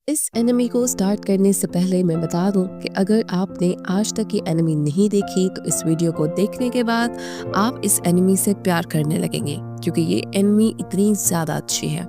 इस एनिमे को स्टार्ट करने से पहले मैं बता दूं कि अगर आपने आज तक ये एनिमे नहीं देखी तो इस वीडियो को देखने के बाद आप इस एनिमे से प्यार करने लगेंगे क्योंकि ये एनिमे इतनी ज़्यादा अच्छी है।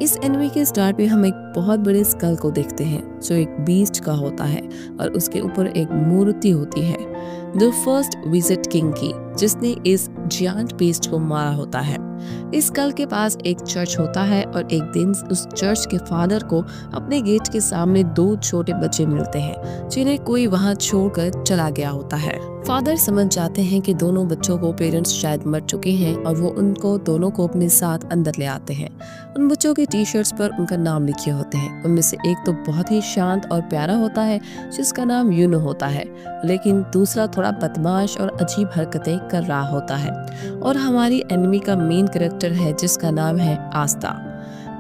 इस एनिमे के स्टार्ट में हम एक बहुत बड़े स्कल को देखते हैं जो एक बीस्ट का होता है और उसके ऊपर एक मूर्ति होती है द फर्स्ट विजिट किंग की, जिसने इस जियांट बीस्ट को मारा होता है। इस स्कल के पास एक चर्च होता है और एक दिन उस चर्च के फादर को अपने गेट के सामने दो छोटे बच्चे मिलते हैं जिन्हें कोई वहां छोड़कर चला गया होता है। फादर समझ जाते हैं कि दोनों बच्चों को पेरेंट्स शायद मर चुके हैं और वो उनको दोनों को अपने साथ अंदर ले आते हैं। उन बच्चों के टी शर्ट्स पर उनका नाम लिखे होते हैं। उनमें से एक तो बहुत ही शांत और प्यारा होता है जिसका नाम यूनो होता है, लेकिन दूसरा थोड़ा बदमाश और अजीब हरकतें कर रहा होता है और हमारी एनिमी का मेन कैरेक्टर है जिसका नाम है आस्था।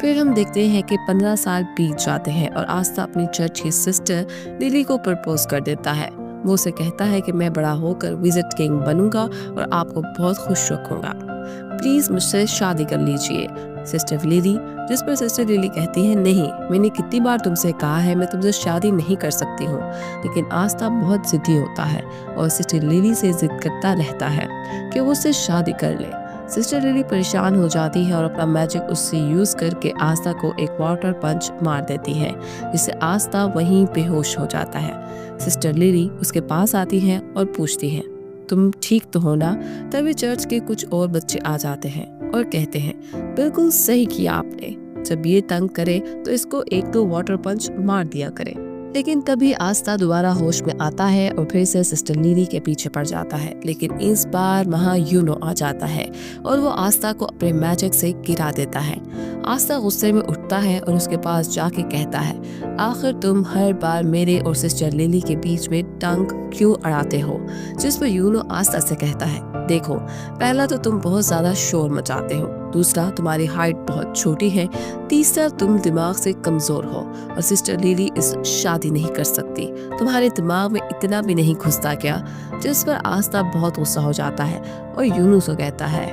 फिर हम देखते हैं कि 15 साल बीत जाते हैं और आस्था अपनी चर्च की सिस्टर लिली को प्रपोज कर देता है। वो उसे कहता है कि मैं बड़ा होकर विजिट किंग बनूंगा और आपको बहुत खुश रखूंगा, प्लीज मुझसे शादी कर लीजिए सिस्टर लिली। जिस पर सिस्टर लिली कहती है, नहीं, मैंने कितनी बार तुमसे कहा है मैं तुमसे शादी नहीं कर सकती हूँ। लेकिन आस्था बहुत जिद्दी होता है और सिस्टर लिली से जिद करता रहता है कि वो उससे शादी कर ले। सिस्टर लिली परेशान हो जाती है और अपना मैजिक उससे यूज करके आस्था को एक वाटर पंच मार देती है जिससे आस्था वहीं बेहोश हो जाता है। सिस्टर लिली उसके पास आती है और पूछती है, तुम ठीक तो हो ना? तभी चर्च के कुछ और बच्चे आ जाते हैं और कहते हैं, बिल्कुल सही किया आपने, जब ये तंग करे तो इसको एक दो वाटर पंच मार दिया करे। लेकिन तभी आस्था दोबारा होश में आता है और फिर से सिस्टर लिली के पीछे पड़ जाता है। लेकिन इस बार वहाँ यूनो आ जाता है और वो आस्था को अपने मैजिक से गिरा देता है। आस्था गुस्से में उठता है और उसके पास जाके कहता है, आखिर तुम हर बार मेरे और सिस्टर लिली के बीच में टंग क्यों अड़ाते हो? जिस पर यूनो आस्था से कहता है, देखो, पहला तो तुम बहुत ज्यादा शोर मचाते हो, दूसरा तुम्हारी हाइट बहुत छोटी है, तीसरा तुम दिमाग से कमजोर हो और सिस्टर लिली इस शादी नहीं कर सकती, तुम्हारे दिमाग में इतना भी नहीं घुसता क्या? जिस पर आस्था बहुत गुस्सा हो जाता है और यूनो से कहता है,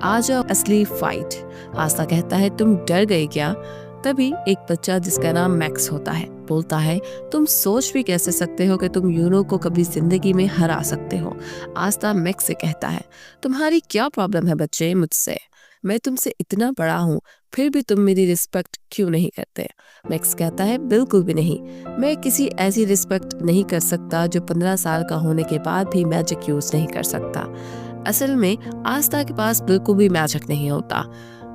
आ जाओ असली फाइट। आस्था कहता है, तुम डर गए क्या? तभी एक बच्चा जिसका नाम मैक्स होता है बोलता है, तुम सोच भी कैसे सकते हो कि तुम यूनो को कभी जिंदगी में हरा सकते हो? आस्था मैक्स से कहता है, तुम्हारी क्या प्रॉब्लम है बच्चे मुझसे? मैं तुमसे इतना बड़ा हूँ फिर भी तुम मेरी रिस्पेक्ट क्यों नहीं करते? मैक्स कहता है, बिल्कुल भी नहीं, मैं किसी ऐसी रिस्पेक्ट नहीं कर सकता जो 15 साल का होने के बाद भी मैजिक यूज नहीं कर सकता। असल में आस्था के पास बिल्कुल भी मैजिक नहीं होता,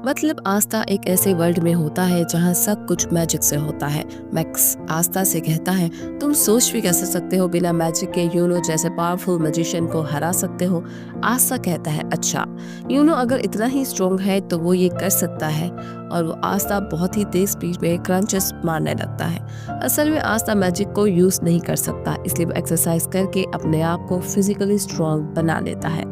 मतलब आस्था एक ऐसे वर्ल्ड में होता है जहाँ सब कुछ मैजिक से होता है। मैक्स आस्था से कहता है, तुम सोच भी कैसे सकते हो बिना मैजिक के यूनो जैसे पावरफुल मैजिशियन को हरा सकते हो? आस्था कहता है, अच्छा, यूनो अगर इतना ही स्ट्रॉन्ग है तो वो ये कर सकता है, और वो आस्था बहुत ही तेज स्पीड में क्रंचेस मारने लगता है। असल में आस्था मैजिक को यूज नहीं कर सकता, इसलिए वो एक्सरसाइज करके अपने आप को फिजिकली स्ट्रॉन्ग बना लेता है।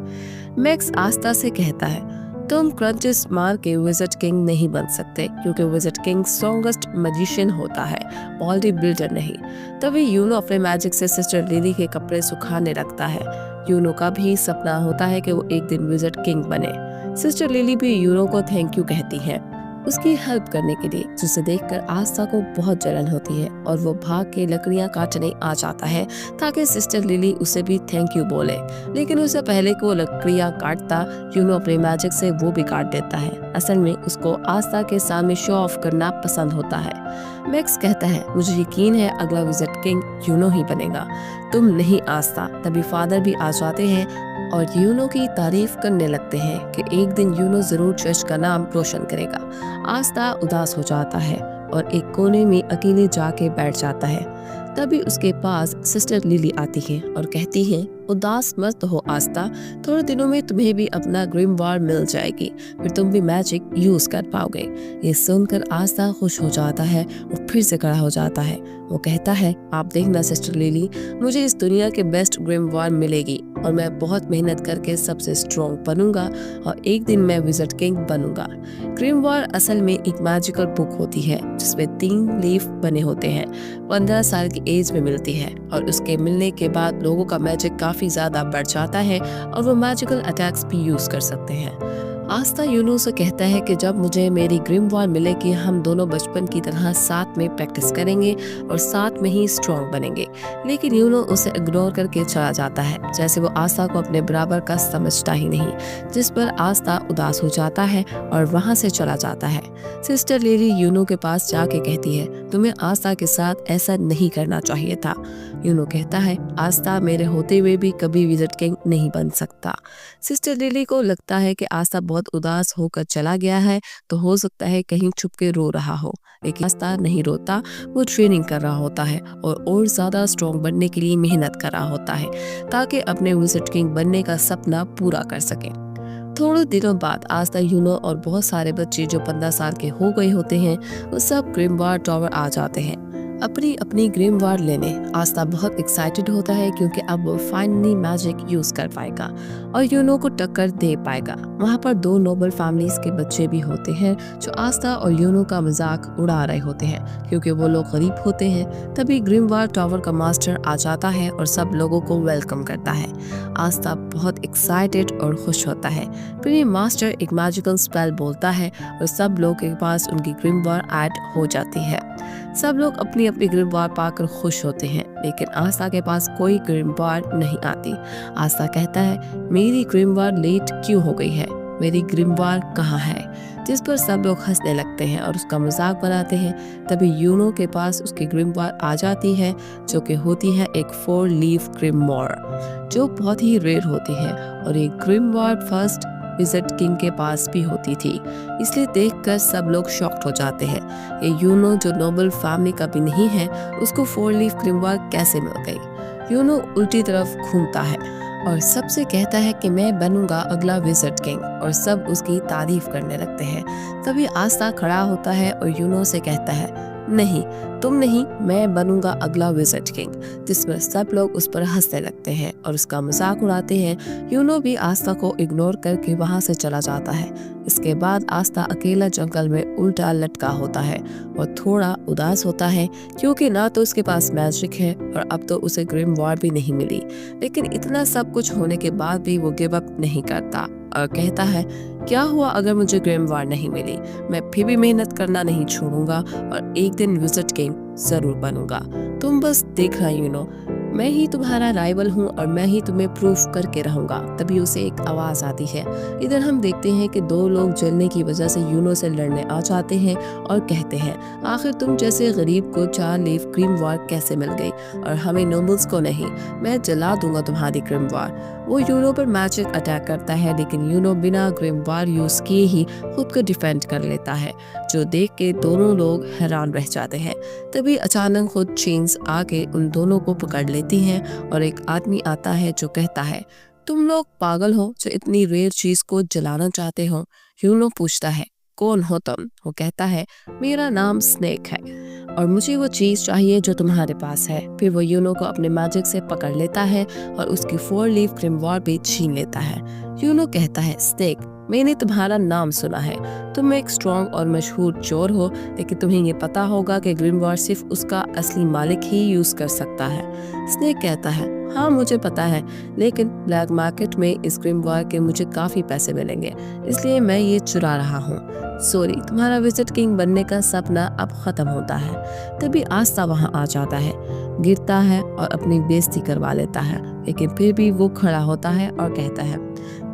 मैक्स आस्था से कहता है, तुम क्रंचेस मार के विजिट किंग नहीं बन सकते क्योंकि विजिट किंग स्ट्रॉन्गेस्ट मैजिशियन होता है, बॉडी बिल्डर नहीं। तभी यूनो अपने मैजिक से सिस्टर लिली के कपड़े सुखाने लगता है। यूनो का भी सपना होता है कि वो एक दिन विजिट किंग बने। सिस्टर लिली भी यूनो को थैंक यू कहती है उसकी हेल्प करने के लिए, जिसे देखकर आस्था को बहुत जलन होती है और वो भाग के लकड़ियां काटने आ जाता है ताकि सिस्टर लिली उसे भी थैंक यू बोले। लेकिन उससे पहले कि वो लकड़ियां काटता, यूनो अपने मैजिक से वो भी काट देता है। असल में उसको आस्था के सामने शो ऑफ करना पसंद होता है। मैक्स कहता है, मुझे यकीन है अगला विजिट किंग यूनो ही बनेगा, तुम नहीं आस्था। तभी फादर भी आ जाते हैं और यूनो की तारीफ करने लगते हैं कि एक दिन यूनो जरूर चर्च का नाम रोशन करेगा। आस्था उदास हो जाता है और एक कोने में अकेले जाके बैठ जाता है। तभी उसके पास सिस्टर लिली आती है और कहती है, उदास मत हो आस्था, थोड़े दिनों में तुम्हें भी अपना ग्रिमवार मिल जाएगी, फिर तुम भी मैजिक यूज कर पाओगे। ये सुनकर आस्था खुश हो जाता है और फिर से खड़ा हो जाता है। वो कहता है, आप देखना सिस्टर लिली, मुझे इस दुनिया के बेस्ट ग्रिमवार मिलेगी और मैं बहुत मेहनत करके सबसे स्ट्रॉन्ग बनूंगा और एक दिन मैं विजिट किंग बनूंगा। ग्रिमवार असल में एक मैजिकल बुक होती है जिसमें 3 लीफ बने होते हैं। 15 साल की एज में मिलती है और उसके मिलने के बाद लोगों का मैजिक काफी ज्यादा बढ़ जाता है और वो मैजिकल अटैक्स भी यूज कर सकते हैं। आस्था यूनो से कहता है कि जब मुझे मेरी ग्रिमवार मिलेगी हम दोनों बचपन की तरह साथ में प्रैक्टिस करेंगे और साथ में ही स्ट्रॉन्ग बनेंगे। लेकिन यूनो उसे इग्नोर करके चला जाता है, जैसे वो आस्था को अपने बराबर का समझता ही नहीं, जिस पर आस्था उदास हो जाता है और वहाँ से चला जाता है। सिस्टर लिली यूनो के पास जाके कहती है, तुम्हें आस्था के साथ ऐसा नहीं करना चाहिए था। यूनो कहता है, आस्था मेरे होते हुए भी कभी विजिट किंग नहीं बन सकता। सिस्टर लिली को लगता है कि आस्था बहुत उदास होकर चला गया है, तो हो सकता है कहीं छुप के रो रहा हो, लेकिन आस्था नहीं रोता, वो ट्रेनिंग कर रहा होता है और ज़्यादा स्ट्रॉन्ग बनने के लिए मेहनत कर रहा होता है ताकि अपने विजिट किंग बनने का सपना पूरा कर सके। थोड़े दिनों बाद आस्था, यूनो और बहुत सारे बच्चे जो 15 साल के हो गए होते हैं, वो सब ग्रिमवार टावर आ जाते हैं अपनी अपनी ग्रिमवार लेने। आस्था बहुत एक्साइटेड होता है क्योंकि अब वो फाइनली मैजिक यूज कर पाएगा और यूनो को टक्कर दे पाएगा। वहाँ पर 2 नोबल फैमिलीज के बच्चे भी होते हैं जो आस्था और यूनो का मजाक उड़ा रहे होते हैं क्योंकि वो लोग गरीब होते हैं। तभी ग्रिमवार टावर का मास्टर आ जाता है और सब लोगों को वेलकम करता है। आस्था बहुत एक्साइटेड और खुश होता है। फिर ये मास्टर एक मैजिकल स्पेल बोलता है और सब लोग के पास उनकी ग्रिमवार ऐड हो जाती है। सब लोग अपनी अपनी ग्रिमवार पाकर खुश होते हैं, लेकिन आस्था के पास कोई ग्रिमवार नहीं आती। आस्था कहता है, मेरी ग्रिमवार लेट क्यों हो गई है, मेरी ग्रिमवार कहाँ है? जिस पर सब लोग हंसने लगते हैं और उसका मजाक बनाते हैं। तभी यूनो के पास उसकी ग्रिमवार आ जाती है, जो कि होती है एक 4 लीफ ग्रिमवार, जो बहुत ही रेयर होती है और एक ग्रिमवार फर्स्ट विजिट किंग के पास भी होती थी। इसलिए देखकर सब लोग शॉक्ड हो जाते हैं। ये यूनो जो नोबल फैमिली का भी नहीं है, उसको 4 लीफ ग्रिमवार कैसे मिल गई? यूनो उल्टी तरफ घूमता है और सबसे कहता है कि मैं बनूंगा अगला विजिट किंग, और सब उसकी तारीफ करने लगते हैं। तभी आस्था खड़ा होता है और यूनो से कहता है, नहीं, तुम नहीं, मैं बनूंगा अगला विजिट किंग। जिस पर सब लोग उस पर हंसने लगते हैं और उसका मजाक उड़ाते हैं। यूनो भी आस्था को इग्नोर करके वहां से चला जाता है। इसके बाद आस्था अकेला जंगल में उल्टा लटका होता है और थोड़ा उदास होता है क्योंकि ना तो उसके पास मैजिक है और अब तो उसे ग्रिमवार भी नहीं मिली। लेकिन इतना सब कुछ होने के बाद भी वो गिव अप नहीं करता और कहता है, क्या हुआ अगर मुझे ग्रिमवार नहीं मिली, मैं फिर भी मेहनत करना नहीं छोड़ूंगा और एक दिन विजिट किंग जरूर बनूंगा। तुम बस देखना यूनो, मैं ही तुम्हारा राइवल हूँ और मैं ही तुम्हें प्रूफ करके रहूंगा। तभी उसे एक आवाज आती है। इधर हम देखते हैं कि 2 लोग जलने की वजह से यूनो से लड़ने आ जाते हैं और कहते हैं, आखिर तुम जैसे गरीब को 4 लीफ ग्रिमवार कैसे मिल गई और हमें नोबल्स को नहीं? मैं जला दूंगा तुम्हारी ग्रिमवार। वो यूनो पर मैजिक अटैक करता है, लेकिन यूनो बिना ग्रिमवार यूज किए ही खुद को डिफेंड कर लेता है, जो देख के दोनों लोग हैरान रह जाते हैं। तभी अचानक खुद चेन्स आके उन दोनों को पकड़ लेती हैं और एक आदमी आता है जो कहता है, तुम लोग पागल हो जो इतनी रेयर चीज को जलाना चाहते हो? यूनो पूछता है, कौन हो तुम? वो कहता है, मेरा नाम स्नेक है और मुझे वो चीज चाहिए जो तुम्हारे पास है। फिर वो यूनो को अपने मैजिक से पकड़ लेता है और उसकी 4 लीफ ग्रिमवार भी छीन लेता है। यूनो कहता है, स्नेक, मैंने तुम्हारा नाम सुना है, तुम एक स्ट्रॉन्ग और मशहूर चोर हो, लेकिन तुम्हें ये पता होगा कि ग्रिमवार सिर्फ उसका असली मालिक ही यूज कर सकता है। स्नेक कहता है, हाँ मुझे पता है, लेकिन ब्लैक मार्केट में इस ग्रिमवार के मुझे काफी पैसे मिलेंगे, इसलिए मैं ये चुरा रहा हूँ। सॉरी, तुम्हारा विजिट किंग बनने का सपना अब खत्म होता है। तभी आस्था वहाँ आ जाता है, गिरता है और अपनी बेइज्जती करवा लेता है, लेकिन फिर भी वो खड़ा होता है और कहता है,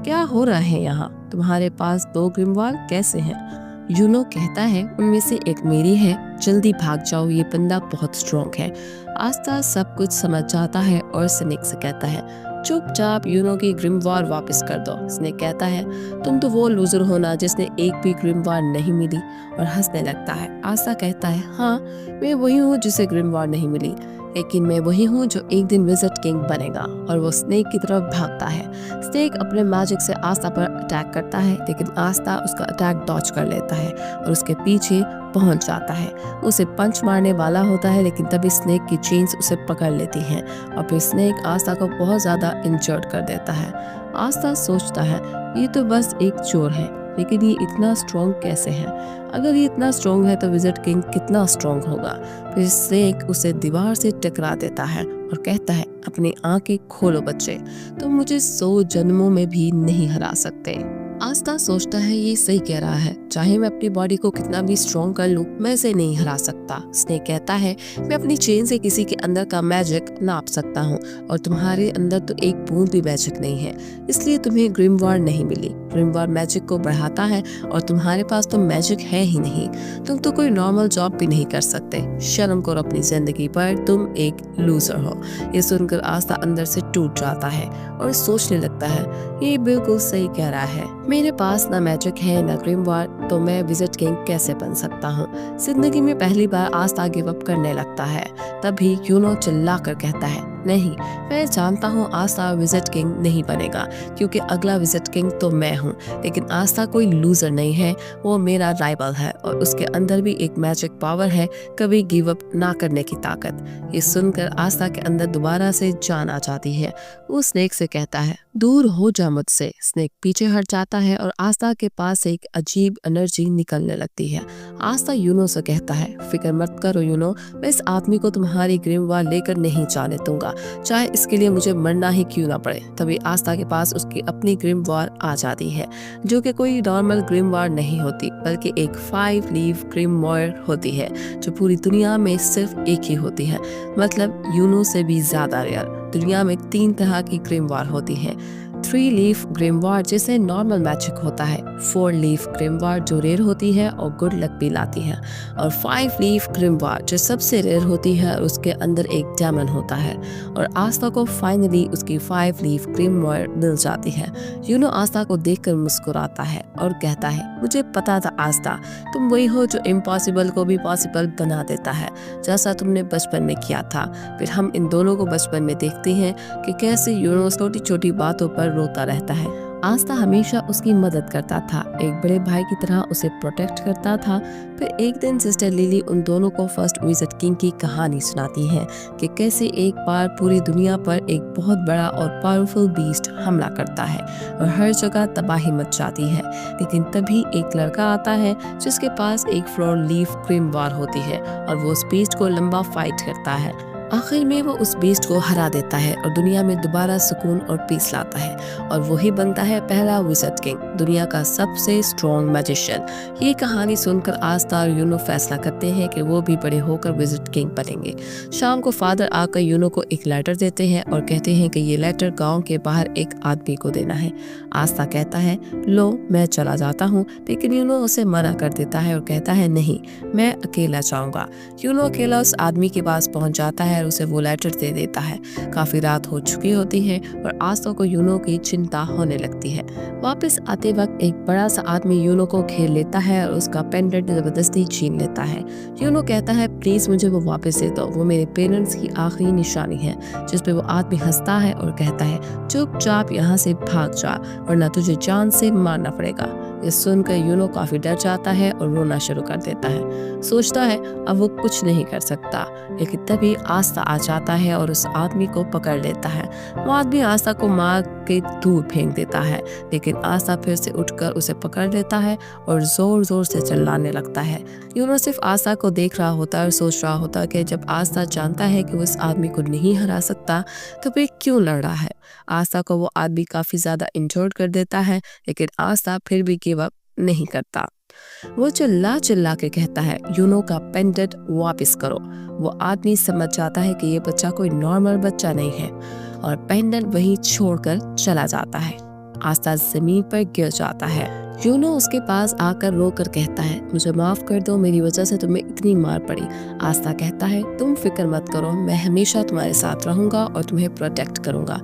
क्या हो रहा है यहाँ? तुम्हारे पास 2 ग्रिमवार कैसे हैं? यूनो कहता है, उनमें से एक मेरी है, जल्दी भाग जाओ, ये बंदा बहुत स्ट्रॉन्ग है। आस्था सब कुछ समझ जाता है और स्नेक से कहता है, चुपचाप यूनो की ग्रिमवार वापस कर दो। स्नेक कहता है, तुम तो वो लूजर हो ना जिसने एक भी ग्रिमवार नहीं मिली, और हंसने लगता है। आस्था कहता है, हाँ मैं वही हूँ जिसे ग्रिमवार नहीं मिली, लेकिन मैं वही हूँ जो एक दिन विजिट किंग बनेगा। और वो स्नेक की तरफ भागता है। स्नेक अपने मैजिक से आस्था पर अटैक करता है, लेकिन आस्था उसका अटैक डॉज कर लेता है और उसके पीछे पहुंच जाता है। उसे पंच मारने वाला होता है, लेकिन तभी स्नेक की चेन्स उसे पकड़ लेती हैं और फिर स्नेक आस्था को बहुत ज्यादा इंजर्ड कर देता है। आस्था सोचता है, ये तो बस एक चोर है, लेकिन ये इतना स्ट्रॉन्ग कैसे है? अगर ये इतना स्ट्रॉन्ग है तो विजिट किंग कितना स्ट्रॉन्ग होगा? फिर स्नेक उसे दीवार से टकरा देता है और कहता है, अपनी आंखें खोलो बच्चे, तुम मुझे 100 जन्मों में भी नहीं हरा सकते। आस्था सोचता है ये सही कह रहा है, चाहे मैं अपनी बॉडी को कितना भी स्ट्रॉन्ग कर लूं, मैं इसे नहीं हरा सकता। स्नेक कहता है मैं अपनी चेन से किसी के अंदर का मैजिक नाप सकता हूँ और तुम्हारे अंदर तो एक बूंद भी मैजिक नहीं है, इसलिए तुम्हें ग्रिमवार नहीं मिली। ग्रिमवार मैजिक को बढ़ाता है और तुम्हारे पास तो मैजिक है ही नहीं, तुम तो कोई नॉर्मल जॉब भी नहीं कर सकते। शर्म करो अपनी जिंदगी पर, तुम एक लूजर हो। ये सुनकर आस्था अंदर से टूट जाता है और सोचने लगता है ये बिल्कुल सही कह रहा है, मेरे पास ना मैजिक है ना ग्रिमवार, तो मैं विजिट किंग कैसे बन सकता हूँ। जिंदगी में पहली बार आस्था गिव अप करने लगता है। तभी यूनो चिल्ला कर कहता है नहीं, मैं जानता हूँ आस्था विजिट किंग नहीं बनेगा क्योंकि अगला विजिट किंग तो मैं हूँ, लेकिन आस्था कोई लूजर नहीं है, वो मेरा राइवल है और उसके अंदर भी एक मैजिक पावर है, कभी गिव अप ना करने की ताकत। ये सुनकर आस्था के अंदर दोबारा से जान आ जाती है। वो स्नेक से कहता है दूर हो जा मुझसे। स्नेक पीछे हट जाता है और आस्था के पास से एक अजीब एनर्जी निकलने लगती है। आस्था यूनो से कहता है फिक्र मत करो यूनो, मैं इस आदमी को तुम्हारी ग्रिमवार लेकर नहीं जाने दूंगा, चाहे इसके लिए मुझे मरना ही क्यों ना पड़े। तभी आस्था के पास उसकी अपनी ग्रिमवार आ जाती है, जो कि कोई नॉर्मल ग्रिमवार नहीं होती बल्कि एक 5 लीफ ग्रिमवार होती है, जो पूरी दुनिया में सिर्फ एक ही होती है, मतलब यूनो से भी ज्यादा रेयर। दुनिया में 3 तरह की ग्रिमवार होती है। 3 लीफ ग्रिमवार जिसे नॉर्मल मैजिक होता है, 4 लीफ ग्रिमवार जो रेयर होती है और गुड लक भी लाती है, और 5 लीफ ग्रिमवार जो सबसे रेयर होती है और उसके अंदर एक डायमंड होता है। और आस्था को फाइनली उसकी 5 लीफ ग्रिमवार मिल जाती है। यूनो आस्था को देखकर मुस्कुराता है और कहता है मुझे पता था आस्था, तुम वही हो जो इम्पॉसिबल को भी पॉसिबल बना देता है, जैसा तुमने बचपन में किया था। फिर हम इन दोनों को बचपन में देखते हैं कि कैसे यूनो छोटी छोटी बातों पर रोता रहता है। आस्था हमेशा उसकी मदद करता था, एक बड़े भाई की तरह उसे प्रोटेक्ट करता था। फिर एक दिन सिस्टर लिली उन दोनों को फर्स्ट विजिट किंग की कहानी सुनाती है कि कैसे एक बार पूरी दुनिया पर एक बहुत बड़ा और पावरफुल बीस्ट हमला करता है और हर जगह तबाही मच जाती है। लेकिन तभी एक लड़का आता है जिसके पास एक 4 लीफ ग्रिमवार होती है और वो उस बीस्ट को लंबा फाइट करता है। आखिर में वो उस बीस्ट को हरा देता है और दुनिया में दोबारा सुकून और पीस लाता है और वही बनता है पहला विजिट किंग, दुनिया का सबसे स्ट्रॉन्ग मैजिशियन। ये कहानी सुनकर आस्था और यूनो फैसला करते हैं कि वो भी बड़े होकर विजिट किंग बनेंगे। शाम को फादर आकर यूनो को एक लेटर देते हैं और कहते हैं कि ये लेटर गांव के बाहर एक आदमी को देना है। आस्था कहता है लो मैं चला जाता हूँ, लेकिन यूनो उसे मना कर देता है और कहता है नहीं, मैं अकेला जाऊंगा। यूनो अकेला उस आदमी के पास पहुंच जाता है और उसे वो लेटर दे देता है। काफी रात हो चुकी होती है और आस्था को यूनो की चिंता होने लगती है। वापस आते वक्त एक बड़ा सा आदमी यूनो को घेर लेता है और उसका पेंडेंट जबरदस्ती छीन लेता है। यूनो कहता है प्लीज मुझे वो वापस दे दो, वो मेरे पेरेंट्स की आखिरी निशानी है। जिस पे वो आदमी हंसता है और कहता है चुपचाप यहाँ से भाग जा वरना तुझे जान से मारना पड़ेगा। ये सुनकर यूनो काफी डर जाता है और रोना शुरू कर देता है। सोचता है अब वो कुछ नहीं कर सकता, लेकिन तभी आस्था आ जाता है और उस आदमी को पकड़ लेता है। वो आदमी आस्था को मार के दूर फेंक देता है, लेकिन आस्था फिर से उठकर उसे पकड़ लेता है और जोर जोर से चिल्लाने लगता है। यूनो सिर्फ आस्था को देख रहा होता है और सोच रहा होता है कि जब आस्था जानता है कि वो उस आदमी को नहीं हरा सकता तो फिर क्यों लड़ रहा है। आस्था को वो आदमी काफी ज्यादा इंजर्ड कर देता है, लेकिन आस्था फिर भी गिव अप नहीं करता। वो चिल्ला चिल्ला के कहता है यूनो का पेंडेंट वापस करो। वो आदमी समझ जाता है कि ये बच्चा कोई नॉर्मल बच्चा नहीं है और पेंडेंट वहीं छोड़कर चला जाता है। आस्था जमीन पर गिर जाता है। यूनो उसके पास आकर रोकर कहता है मुझे माफ कर दो, मेरी वजह से तुम्हें इतनी मार पड़ी। आस्था कहता है तुम फिक्र मत करो, मैं हमेशा तुम्हारे साथ रहूंगा और तुम्हें प्रोटेक्ट करूंगा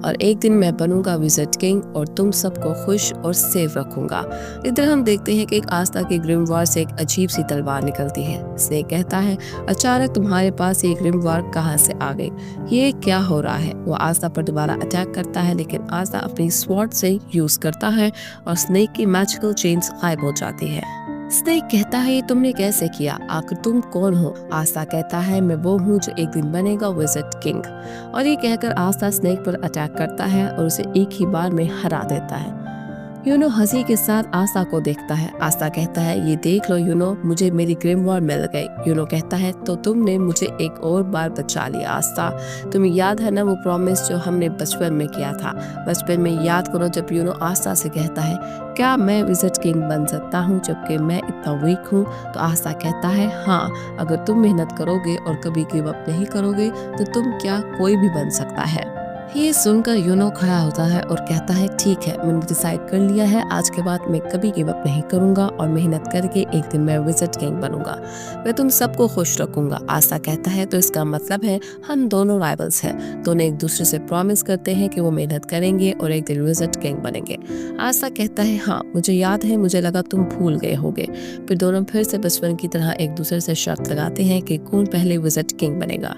और एक दिन मैं बनूंगा विजिट किंग और तुम सबको खुश और सेफ रखूंगा। इधर हम देखते हैं कि एक आस्था की ग्रिमवार से एक अजीब सी तलवार निकलती है। स्नेक कहता है अचानक तुम्हारे पास ये ग्रिमवार कहाँ से आ गई, ये क्या हो रहा है। वो आस्था पर दोबारा अटैक करता है, लेकिन आस्था अपनी स्वॉर्ड से यूज करता है और स्नेक की मैजिकल चेन्स गायब हो जाती है। स्नेक कहता है ये तुमने कैसे किया, आखिर तुम कौन हो। आस्था कहता है मैं वो हूँ जो एक दिन बनेगा विजिट किंग। और ये कहकर आस्था स्नेक पर अटैक करता है और उसे एक ही बार में हरा देता है। यूनो हंसी के साथ आस्था को देखता है। आस्था कहता है ये देख लो यूनो, मुझे मेरी ग्रिमवॉर मिल गई। यूनो कहता है तो तुमने मुझे एक और बार बचा लिया आस्था। तुम्हें याद है ना वो प्रॉमिस जो हमने बचपन में किया था। बचपन में याद करो जब यूनो आस्था से कहता है क्या मैं विजिट किंग बन सकता हूँ जबकि मैं इतना वीक हूँ। तो आस्था कहता है हाँ, अगर तुम मेहनत करोगे और कभी गिव अप नहीं करोगे तो तुम क्या कोई भी बन सकता है। ये सुनकर यूनो खड़ा होता है और कहता है ठीक है, मैंने डिसाइड कर लिया है, आज के बाद मैं कभी गिव अप नहीं करूंगा और मेहनत करके एक दिन मैं विजिट किंग बनूंगा। मैं तुम सबको खुश रखूंगा। आस्था कहता है तो इसका मतलब है हम दोनों राइवल्स हैं। दोनों एक दूसरे से प्रॉमिस करते हैं कि वो मेहनत करेंगे और एक दिन विजिट किंग बनेंगे। आस्था कहता है हाँ मुझे याद है, मुझे लगा तुम भूल गए होगे। फिर दोनों फिर से बचपन की तरह एक दूसरे से शर्त लगाते हैं कि कौन पहले विजिट किंग बनेगा।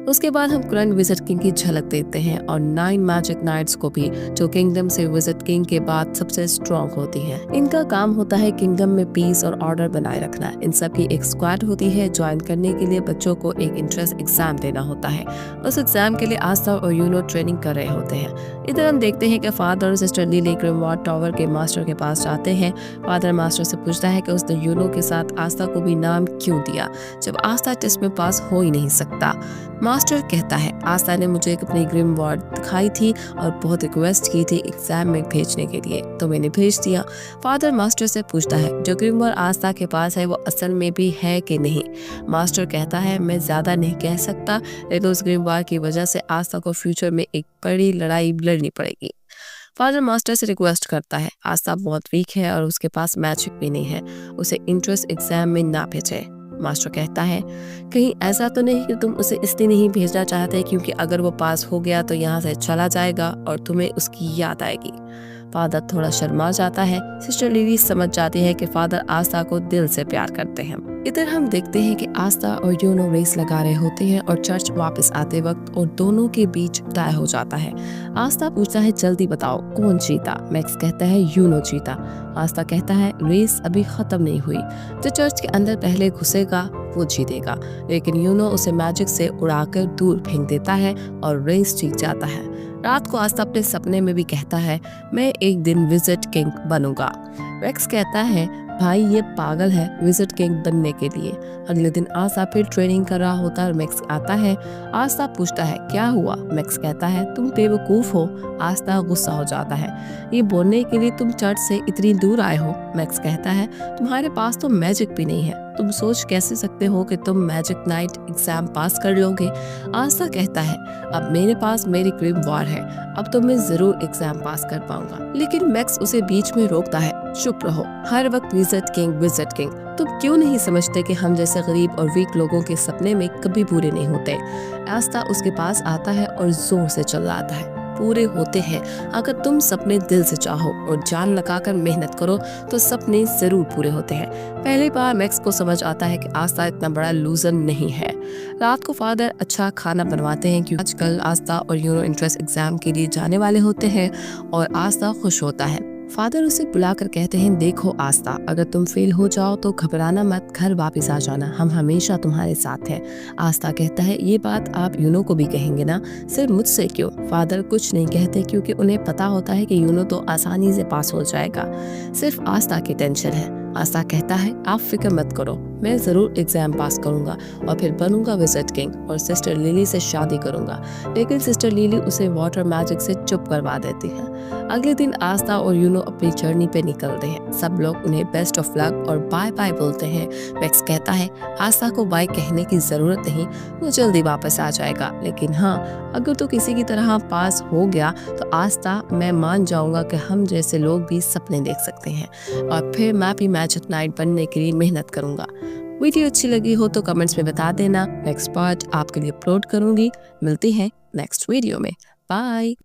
उसके बाद हम करंट विजिट किंग की झलक देते हैं और 9 मैजिक नाइट्स को भी, जो किंगडम से विजिट किंग के बाद सबसे स्ट्रॉन्ग होती है। इनका काम होता है किंगडम में पीस और ऑर्डर बनाए रखना। इन सब की एक स्क्वाड होती है। ज्वाइन करने के लिए बच्चों को एक इंट्रेंस एग्जाम देना होता है। उस एग्जाम के लिए आस्था और यूनो ट्रेनिंग कर रहे होते हैं। इधर हम देखते हैं कि फादर और सिस्टर लिली ग्रिमवॉर टावर के मास्टर के पास जाते हैं। फादर मास्टर से पूछता है कि उसने यूनो के साथ आस्था को भी नाम क्यों दिया जब आस्था टेस्ट में पास हो ही नहीं सकता। मास्टर कहता है आस्था ने मुझे अपनी ग्रिमवॉर दिखाई थी और बहुत रिक्वेस्ट की थी एग्जाम में भेजने के लिए, तो मैंने भेज दिया। फादर मास्टर से पूछता है जो ग्रिमवॉर आस्था के पास है वो असल में भी है कि नहीं। मास्टर कहता है मैं ज्यादा नहीं कह सकता, लेकिन उस ग्रिमवॉर की वजह से आस्था को फ्यूचर में एक बड़ी लड़ाई लड़नी पड़ेगी। फादर मास्टर से रिक्वेस्ट करता है आस्था बहुत वीक है और उसके पास मैजिक भी नहीं है, उसे इंट्रेंस एग्जाम में ना भेजे। मास्टर कहता है कहीं ऐसा तो नहीं कि तुम उसे इसलिए नहीं भेजना चाहते क्योंकि अगर वो पास हो गया तो यहाँ से चला जाएगा और तुम्हें उसकी याद आएगी। फादर थोड़ा शर्मा जाता है। सिस्टर लिली समझ जाती है कि फादर आस्था को दिल से प्यार करते हैं। इधर हम देखते हैं कि आस्था और यूनो रेस लगा रहे होते हैं और चर्च वापस आते वक्त और दोनों के बीच तय हो जाता है। आस्था पूछता है जल्दी बताओ कौन जीता। मैक्स कहता है यूनो जीता। आस्था कहता है रेस अभी खत्म नहीं हुई, जो चर्च के अंदर पहले घुसेगा वो जीतेगा, लेकिन यूनो उसे मैजिक से उड़ाकर दूर फेंक देता है और रेस जीत जाता है। रात को आस्था अपने सपने में भी कहता है मैं एक दिन विजिट किंग बनूंगा। मैक्स कहता है भाई ये पागल है विजिट किंग बनने के लिए। अगले दिन आस्था फिर ट्रेनिंग कर रहा होता है और मैक्स आता है। आस्था पूछता है क्या हुआ। मैक्स कहता है तुम बेवकूफ हो। आस्था गुस्सा हो जाता है, ये बोलने के लिए तुम चर्च से इतनी दूर आए हो। मैक्स कहता है तुम्हारे पास तो मैजिक भी नहीं है, तुम सोच कैसे सकते हो कि तुम मैजिक नाइट एग्जाम पास कर लोगे। आस्था कहता है अब मेरे पास मेरी ग्रिमवॉर है, अब तो मैं जरूर एग्जाम पास कर पाऊंगा। लेकिन मैक्स उसे बीच में रोकता है, चुप रहो, हर वक्त विजिट किंग। तुम क्यों नहीं समझते कि हम जैसे गरीब और वीक लोगों के सपने में कभी पूरे नहीं होते। आस्था उसके पास आता है और जोर से चिल्लाता है पूरे होते हैं। अगर तुम सपने दिल से चाहो और जान लगाकर मेहनत करो तो सपने जरूर पूरे होते हैं। पहली बार मैक्स को समझ आता है कि आस्था इतना बड़ा लूजर नहीं है। रात को फादर अच्छा खाना बनवाते हैं क्योंकि आजकल आस्था और यूनो इंट्रेंस एग्जाम के लिए जाने वाले होते हैं और आस्था खुश होता है। फादर उसे बुलाकर कहते हैं देखो आस्था, अगर तुम फेल हो जाओ तो घबराना मत, घर वापस आ जाना, हम हमेशा तुम्हारे साथ हैं। आस्था कहता है ये बात आप यूनो को भी कहेंगे ना, सिर्फ मुझसे क्यों। फादर कुछ नहीं कहते क्योंकि उन्हें पता होता है कि यूनो तो आसानी से पास हो जाएगा, सिर्फ आस्था की टेंशन है। आस्था कहता है आप फिक्र मत करो, मैं जरूर एग्जाम पास करूंगा और फिर बनूंगा विजिट किंग और सिस्टर लिली से शादी करूंगा। लेकिन सिस्टर लिली उसे वाटर मैजिक से चुप करवा देती है। अगले दिन आस्था और यूनो अपनी जर्नी पे निकलते हैं। सब लोग उन्हें बेस्ट ऑफ लक और बाय बाय बोलते हैं। मैक्स कहता है आस्था को बाय कहने की जरूरत नहीं, वो जल्दी वापस आ जाएगा, लेकिन हाँ अगर तो किसी की तरह पास हो गया तो आस्था मैं मान जाऊंगा कि हम जैसे लोग भी सपने देख सकते हैं और फिर मैं भी मैजिक नाइट बनने के लिए मेहनत करूंगा। वीडियो अच्छी लगी हो तो कमेंट्स में बता देना, नेक्स्ट पार्ट आपके लिए अपलोड करूंगी। मिलती हैं नेक्स्ट वीडियो में, बाय।